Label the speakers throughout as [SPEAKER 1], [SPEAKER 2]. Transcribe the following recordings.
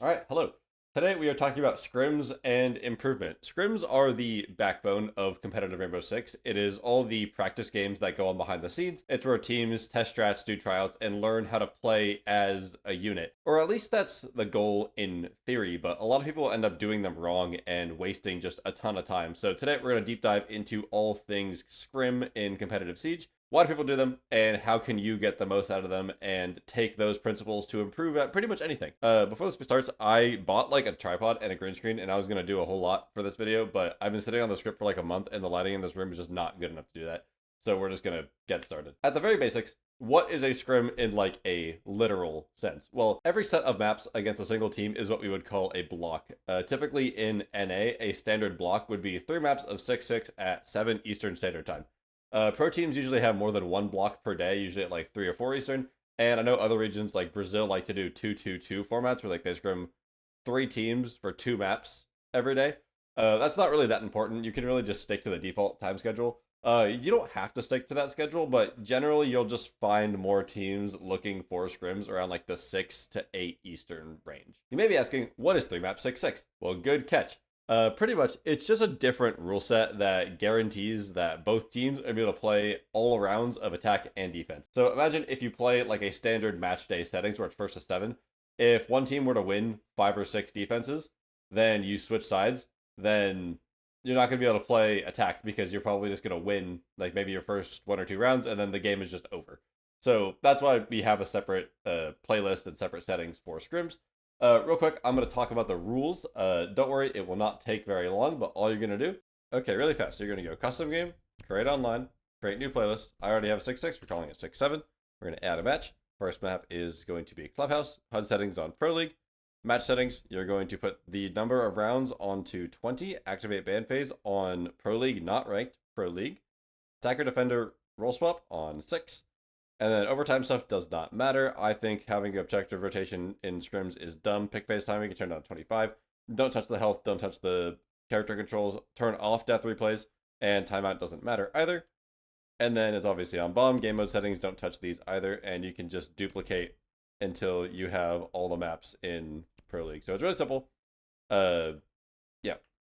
[SPEAKER 1] All right, hello. Today we are talking about scrims and improvement. Scrims are the backbone of competitive Rainbow Six. It is all the practice games that go on behind the scenes. It's where teams test strats, do tryouts, and learn how to play as a unit. Or at least that's the goal in theory, but a lot of people end up doing them wrong and wasting just a ton of time. So today we're going to deep dive into all things scrim in competitive Siege. Why do people do them, and how can you get the most out of them and take those principles to improve at pretty much anything? Before this starts, I bought like a tripod and a green screen, and I was going to do a whole lot for this video, but I've been sitting on the script for like a month, and the lighting in this room is just not good enough to do that. So we're just going to get started. At the very basics, what is a scrim in like a literal sense? Well, every set of maps against a single team is what we would call a block. Typically in NA, a standard block would be 3 maps of 6-6 at 7 Eastern Standard Time. Pro teams usually have more than one block per day, usually at like 3 or 4 Eastern. And I know other regions like Brazil like to do 2-2-2 formats where like they scrim 3 teams for 2 maps every day. That's not really that important. You can really just stick to the default time schedule. You don't have to stick to that schedule, but generally you'll just find more teams looking for scrims around like the 6 to 8 Eastern range. You may be asking, what is 3 map 6-6? Well, good catch. Pretty much, it's just a different rule set that guarantees that both teams are able to play all rounds of attack and defense. So imagine if you play like a standard match day settings where it's first to 7. If one team were to win 5 or 6 defenses, then you switch sides, then you're not going to be able to play attack because you're probably just going to win like maybe your first 1 or 2 rounds, and then the game is just over. So that's why we have a separate playlist and separate settings for scrims. Real quick, I'm going to talk about the rules. Don't worry, it will not take very long, but all you're going to do, okay, really fast. You're going to go custom game, create online, create new playlist. I already have 6-6. We're calling it 6-7. We're going to add a match. First map is going to be Clubhouse. HUD settings on Pro League. Match settings, you're going to put the number of rounds onto 20. Activate ban phase on Pro League, not ranked, Pro League. Attacker defender roll swap on 6. And then overtime stuff does not matter. I think having objective rotation in scrims is dumb. Pick phase timing, you can turn down to 25. Don't touch the health, don't touch the character controls. Turn off death replays, and timeout doesn't matter either. And then it's obviously on bomb. Game mode settings, don't touch these either. And you can just duplicate until you have all the maps in Pro League. So it's really simple. Yeah.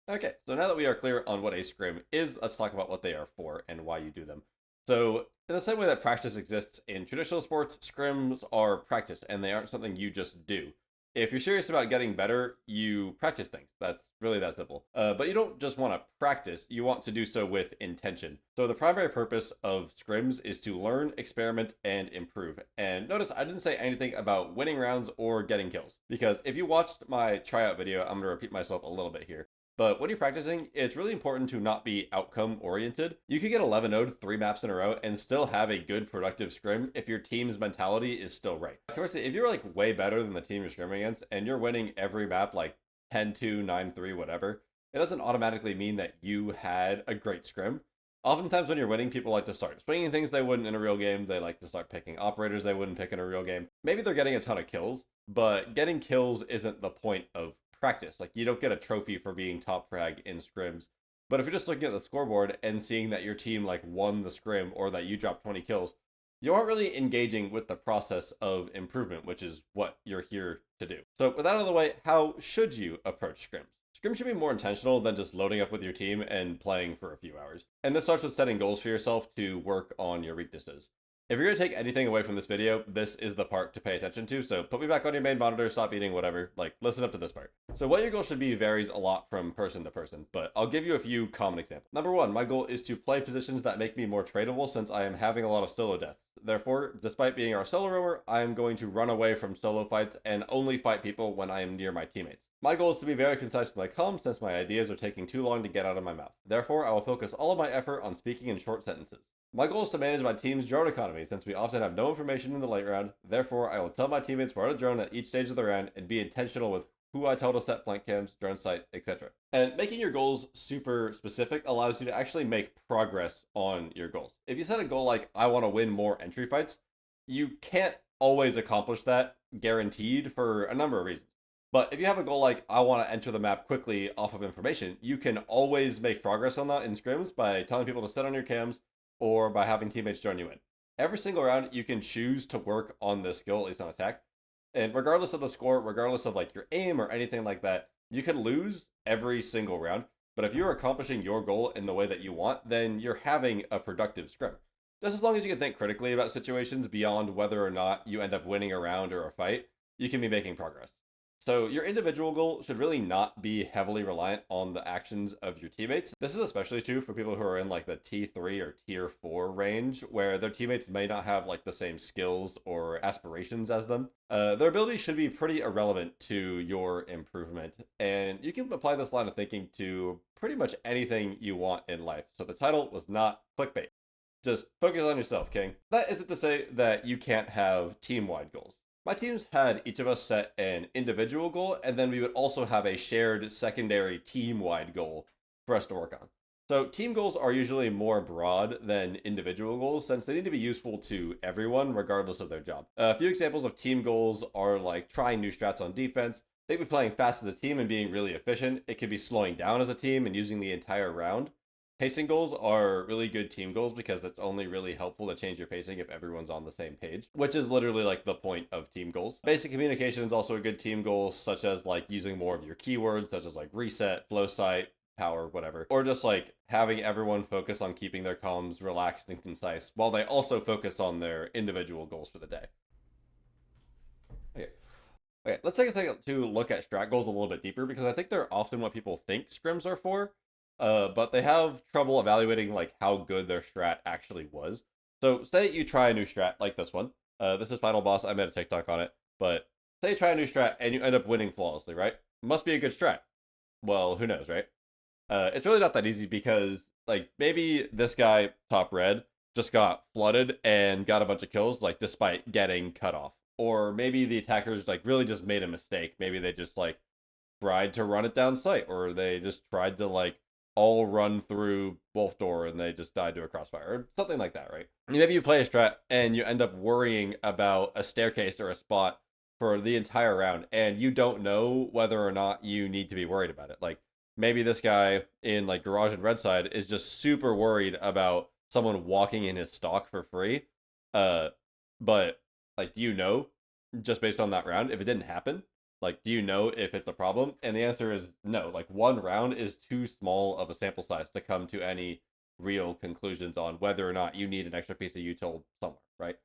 [SPEAKER 1] Okay, so now that we are clear on what a scrim is, let's talk about what they are for and why you do them. So, in the same way that practice exists in traditional sports, scrims are practice, and they aren't something you just do. If you're serious about getting better, you practice things. That's really that simple. But you don't just want to practice, you want to do so with intention. So the primary purpose of scrims is to learn, experiment, and improve. And notice I didn't say anything about winning rounds or getting kills, because if you watched my tryout video, I'm going to repeat myself a little bit here. But when you're practicing, it's really important to not be outcome oriented. You could get 11 0'd 3 maps in a row and still have a good productive scrim if your team's mentality is still right. Conversely, if you're like way better than the team you're scrimming against and you're winning every map like 10-2, 9-3, whatever, it doesn't automatically mean that you had a great scrim. Oftentimes when you're winning, people like to start swinging things they wouldn't in a real game. They like to start picking operators they wouldn't pick in a real game. Maybe they're getting a ton of kills, but getting kills isn't the point of practice. Like, you don't get a trophy for being top frag in scrims. But if you're just looking at the scoreboard and seeing that your team like won the scrim or that you dropped 20 kills, you aren't really engaging with the process of improvement, which is what you're here to do. So with that out of the way, how should you approach scrims? Scrims should be more intentional than just loading up with your team and playing for a few hours. And this starts with setting goals for yourself to work on your weaknesses. If you're going to take anything away from this video, this is the part to pay attention to, so put me back on your main monitor, stop eating, whatever, like, listen up to this part. So what your goal should be varies a lot from person to person, but I'll give you a few common examples. Number 1, my goal is to play positions that make me more tradable since I am having a lot of solo deaths. Therefore, despite being our solo roamer, I am going to run away from solo fights and only fight people when I am near my teammates. My goal is to be very concise with my comms since my ideas are taking too long to get out of my mouth. Therefore, I will focus all of my effort on speaking in short sentences. My goal is to manage my team's drone economy since we often have no information in the late round. Therefore, I will tell my teammates where to drone at each stage of the round and be intentional with who I tell to set flank cams, drone site, etc. And making your goals super specific allows you to actually make progress on your goals. If you set a goal like, I want to win more entry fights, you can't always accomplish that guaranteed for a number of reasons. But if you have a goal like, I want to enter the map quickly off of information, you can always make progress on that in scrims by telling people to sit on your cams, or by having teammates join you in. Every single round, you can choose to work on this skill, at least on attack, And regardless of the score, regardless of like your aim or anything like that, you can lose every single round. But if you're accomplishing your goal in the way that you want, then you're having a productive scrim. Just as long as you can think critically about situations beyond whether or not you end up winning a round or a fight, you can be making progress. So your individual goal should really not be heavily reliant on the actions of your teammates. This is especially true for people who are in like the T3 or Tier 4 range, where their teammates may not have like the same skills or aspirations as them. Their ability should be pretty irrelevant to your improvement, and you can apply this line of thinking to pretty much anything you want in life. So the title was not clickbait. Just focus on yourself, King. That isn't to say that you can't have team-wide goals. My teams had each of us set an individual goal, and then we would also have a shared secondary team-wide goal for us to work on. So team goals are usually more broad than individual goals since they need to be useful to everyone regardless of their job. A few examples of team goals are like trying new strats on defense. They could be playing fast as a team and being really efficient. It could be slowing down as a team and using the entire round. Pacing goals are really good team goals because it's only really helpful to change your pacing if everyone's on the same page, which is literally like the point of team goals. Basic communication is also a good team goal, such as like using more of your keywords, such as like reset, flow sight, power, whatever, or just like having everyone focus on keeping their comms relaxed and concise while they also focus on their individual goals for the day. Okay, let's take a second to look at strat goals a little bit deeper because I think they're often what people think scrims are for, but they have trouble evaluating like how good their strat actually was. So say you try a new strat like this one. This is Final Boss. I made a TikTok on it, but say you try a new strat and you end up winning flawlessly, right? Must be a good strat. Well, who knows, right? It's really not that easy because like maybe this guy top red just got flooded and got a bunch of kills like despite getting cut off, or maybe the attackers like really just made a mistake. Maybe they just like tried to run it down sight, or they just tried to like all run through Wolf Door and they just died to a crossfire or something like that, right? Maybe you play a strat and you end up worrying about a staircase or a spot for the entire round and you don't know whether or not you need to be worried about it. Like maybe this guy in like Garage and Red Side is just super worried about someone walking in his stock for free. But like, do you know just based on that round if it didn't happen? Like, do you know if it's a problem? And the answer is no. Like, one round is too small of a sample size to come to any real conclusions on whether or not you need an extra piece of util somewhere, right?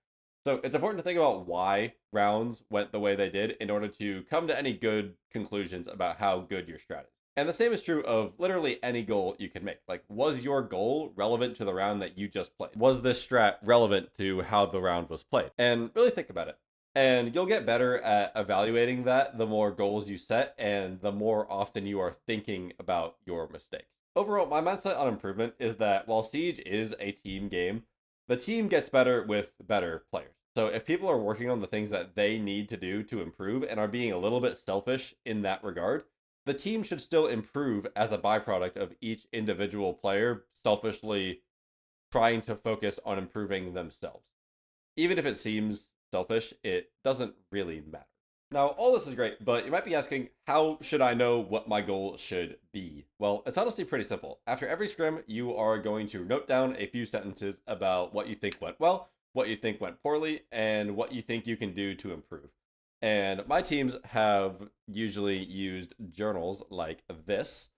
[SPEAKER 1] So it's important to think about why rounds went the way they did in order to come to any good conclusions about how good your strat is. And the same is true of literally any goal you can make. Like, was your goal relevant to the round that you just played? Was this strat relevant to how the round was played? And really think about it. And you'll get better at evaluating that the more goals you set and the more often you are thinking about your mistakes. Overall, my mindset on improvement is that while Siege is a team game, the team gets better with better players. So if people are working on the things that they need to do to improve and are being a little bit selfish in that regard, the team should still improve as a byproduct of each individual player selfishly trying to focus on improving themselves. Even if it seems selfish, it doesn't really matter. Now, all this is great, but you might be asking, how should I know what my goal should be? Well, it's honestly pretty simple. After every scrim, you are going to note down a few sentences about what you think went well, what you think went poorly, and what you think you can do to improve. And my teams have usually used journals like this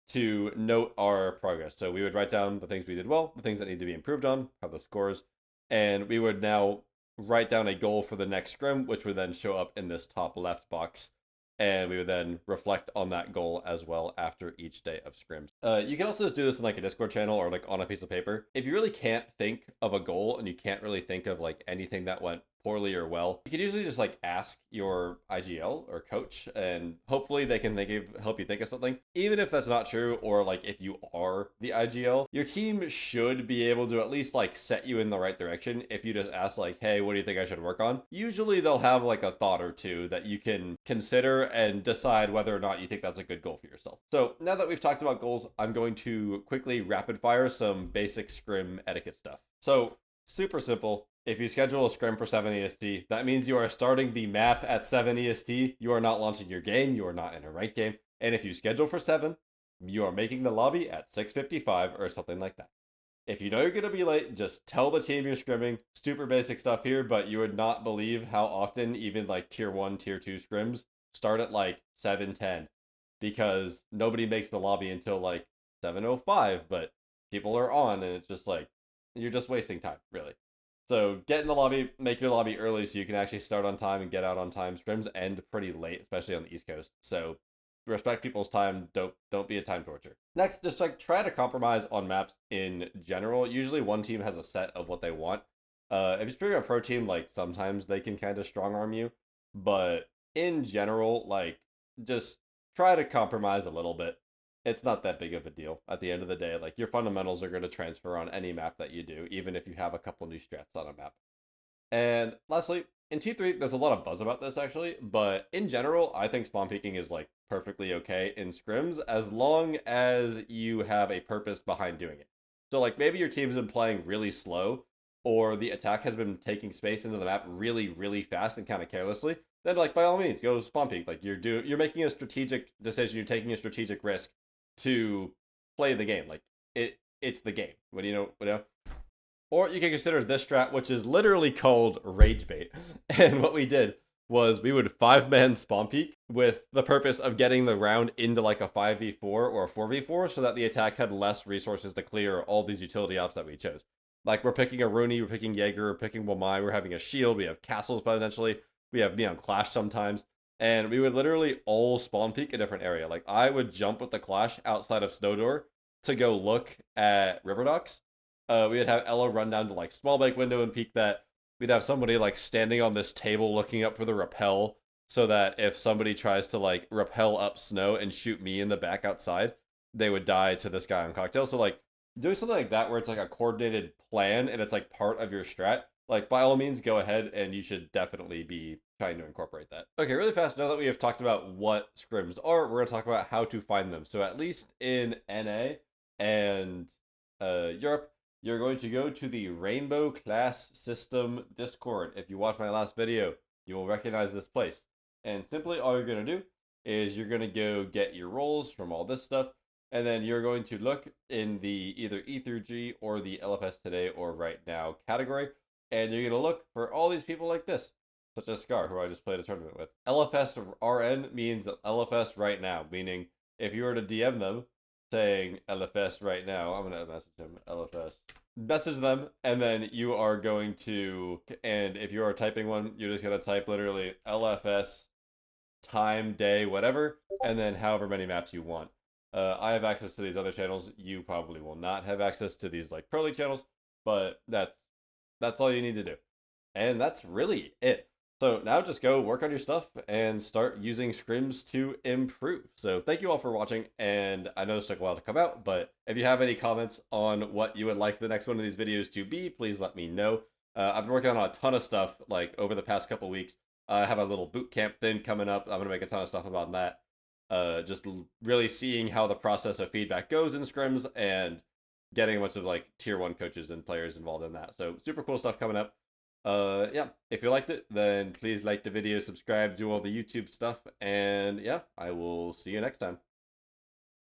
[SPEAKER 1] to note our progress. So we would write down the things we did well, the things that need to be improved on, have the scores, and we would now write down a goal for the next scrim, which would then show up in this top left box. And we would then reflect on that goal as well after each day of scrims. You can also just do this in like a Discord channel or like on a piece of paper. If you really can't think of a goal and you can't really think of like anything that went poorly or well, you can usually just like ask your IGL or coach and hopefully they can help you think of something. Even if that's not true, or like if you are the IGL, your team should be able to at least like set you in the right direction if you just ask like, hey, what do you think I should work on? Usually they'll have like a thought or two that you can consider and decide whether or not you think that's a good goal for yourself. So now that we've talked about goals, I'm going to quickly rapid fire some basic scrim etiquette stuff. So super simple. If you schedule a scrim for 7 EST, that means you are starting the map at 7 EST. You are not launching your game. You are not in a ranked game. And if you schedule for 7, you are making the lobby at 6:55 or something like that. If you know you're gonna be late, just tell the team you're scrimming. Super basic stuff here, but you would not believe how often even like tier 1, tier 2 scrims start at like 7:10 because nobody makes the lobby until like 7:05, but people are on and it's just like you're just wasting time, really. So get in the lobby, make your lobby early so you can actually start on time and get out on time. Scrims end pretty late, especially on the East Coast. So respect people's time. Don't be a time torture. Next, just like try to compromise on maps in general. Usually one team has a set of what they want. If you're a pro team, like sometimes they can kind of strong arm you, but in general, like just try to compromise a little bit. It's not that big of a deal at the end of the day. Like your fundamentals are going to transfer on any map that you do, even if you have a couple new strats on a map. And lastly, in T3, there's a lot of buzz about this actually, but in general, I think spawn peeking is like perfectly okay in scrims as long as you have a purpose behind doing it. So like maybe your team's been playing really slow, or the attack has been taking space into the map really, really fast and kind of carelessly. Then like by all means, go spawn peek. Like you're making a strategic decision, you're taking a strategic risk to play the game. Like it's the game. What do you know? Or you can consider this strat, which is literally called rage bait. And what we did was we would 5-man spawn peek with the purpose of getting the round into like a 5v4 or a 4v4 so that the attack had less resources to clear all these utility ops that we chose. Like we're picking a Rooney, we're picking Jaeger, we're picking Wamai, we're having a shield, we have castles potentially, we have Neon Clash sometimes. And we would literally all spawn peek a different area. Like I would jump with the Clash outside of Snowdoor to go look at River Docks. We would have Ella run down to like small bike window and peek that. We'd have somebody like standing on this table looking up for the rappel so that if somebody tries to like rappel up snow and shoot me in the back outside, they would die to this guy on cocktail. So like doing something like that where it's like a coordinated plan and it's like part of your strat, like by all means go ahead and you should definitely be trying to incorporate that. Okay, really fast, now that we have talked about what scrims are, we're going to talk about how to find them. So at least in NA and Europe, you're going to go to the Rainbow Class System Discord. If you watched my last video, you will recognize this place. And simply all you're going to do is you're going to go get your roles from all this stuff, and then you're going to look in the either E through G or the LFS Today or Right Now category, and you're going to look for all these people like this, such as Scar, who I just played a tournament with. LFS RN means LFS Right Now, meaning if you were to DM them saying LFS Right Now, I'm going to message him LFS. Message them, and then you are going to, and if you are typing one, you're just going to type literally LFS time, day, whatever, and then however many maps you want. I have access to these other channels. You probably will not have access to these like Pro League channels, but that's all you need to do. And that's really it. So now just go work on your stuff and start using scrims to improve. So thank you all for watching, and I know this took a while to come out, but if you have any comments on what you would like the next one of these videos to be, please let me know. I've been working on a ton of stuff like over the past couple weeks. I have a little boot camp thing coming up. I'm going to make a ton of stuff about that. Just really seeing how the process of feedback goes in scrims and getting a bunch of like tier 1 coaches and players involved in that. So super cool stuff coming up. Yeah, if you liked it, then please like the video, subscribe, do all the YouTube stuff, and yeah, I will see you next time.